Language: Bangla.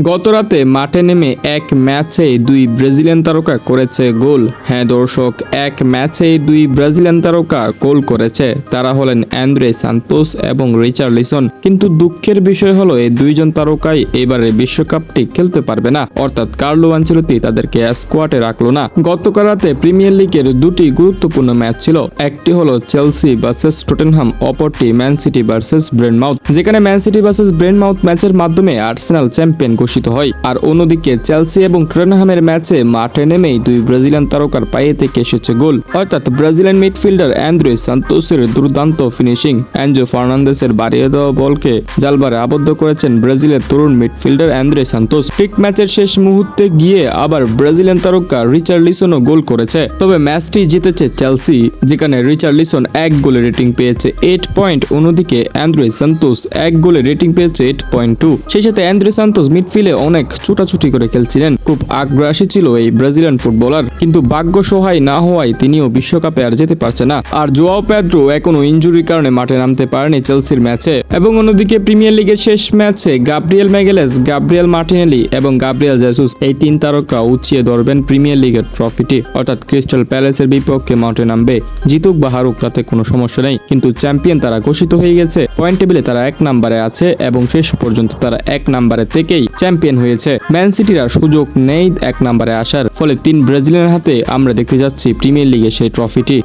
গত রাতে মাঠে নেমে এক ম্যাচে দুই ব্রাজিলিয়ান তারকা করেছে গোল। হ্যাঁ দর্শক, এক ম্যাচে দুই ব্রাজিলিয়ান তারকা গোল করেছে। তারা হলেন অ্যান্দ্রে সান্তোস এবং রিচার্লিসন। কিন্তু দুঃখের বিষয় হলো এই দুইজন তারকাই এবারে বিশ্বকাপটি খেলতে পারবে না, অর্থাৎ কার্লো আনচেলত্তি তাদেরকে স্কোয়াডে রাখলো না। গতকাল রাতে প্রিমিয়ার লিগের দুটি গুরুত্বপূর্ণ ম্যাচ ছিল। একটি হলো চেলসি ভার্সেস টটেনহাম, অপরটি ম্যান সিটি ভার্সেস ব্রেন্টমাউথ, যেখানে ম্যান সিটি ভার্সেস ব্রেন্টমাউথ ম্যাচের মাধ্যমে আর্সেনাল চ্যাম্পিয়ন ঘোষিত হয়। আর অন্যদিকে চেলসি এবং টটেনহামের ম্যাচে মাঠে নেমেই দুই ব্রাজিলিয়ান তারকার পায়ে থেকে এসেছে গোল, অর্থাৎ ব্রাজিলিয়ান মিডফিল্ডার অ্যান্দ্রে সান্তোসের দুর্দান্ত ফিনিশিং, এনজো ফার্নান্দেসের বাড়িয়ে দেওয়া বলকে জালবারে আবদ্ধ করেছেন ব্রাজিলের তরুণ মিডফিল্ডার অ্যান্দ্রে সান্তোস। ঠিক ম্যাচের শেষ মুহূর্তে গিয়ে আবার ব্রাজিলিয়ান তারকা রিচার্লিসনও গোল করেছে। তবে ম্যাচটি জিতেছে চেলসি, যেখানে রিচার্লিসন এক গোলে রেটিং পেয়েছে 8 পয়েন্ট, অন্যদিকে অ্যান্দ্রে সান্তোস এক গোলে রেটিং পেয়েছে 8.2। সেই সাথে অ্যান্দ্রে সান্তোস মিডফিল্ডে অনেক ছুটাছুটি করে খেলছিলেন, খুব আগ্রাসী ছিল এই ব্রাজিলিয়ান ফুটবলার। কিন্তু ভাগ্য সহায় না হওয়ায় তিনিও বিশ্বকাপে আর যেতে পারছে না। আর জোয়াও পেদ্রো এখনো ইনজুরির কারণে মাঠে নামতে পারেনি চেলসির ম্যাচে। এবং অন্যদিকে প্রিমিয়ার লিগের শেষ ম্যাচে গাব্রিয়েল ম্যাগেলেস, গাব্রিয়েল মার্টিনেলি এবং গাব্রিয়েল জেসুস এই তিন তারকা উঁচিয়ে ধরবেন প্রিমিয়ার লিগের ট্রফিটি, অর্থাৎ ক্রিস্টাল প্যালেসের বিপক্ষে মাঠে নামবে। জিতুক বা হারুক তাতে কোনো সমস্যা নেই, কিন্তু চ্যাম্পিয়ন তারা ঘোষিত হয়ে গেছে। পয়েন্ট টেবিলে তারা 1 নম্বরে আছে এবং শেষ পর্যন্ত তারা 1 নম্বরে থেকেই চ্যাম্পিয়ন হয়েছে। ম্যান সিটির আর সুযোগ নেই 1 নম্বরে আসার, ফলে 3 ব্রাজিলিয়ানের হাতে আমরা দেখতে যাচ্ছি প্রিমিয়ার লিগে সেই ট্রফিটি।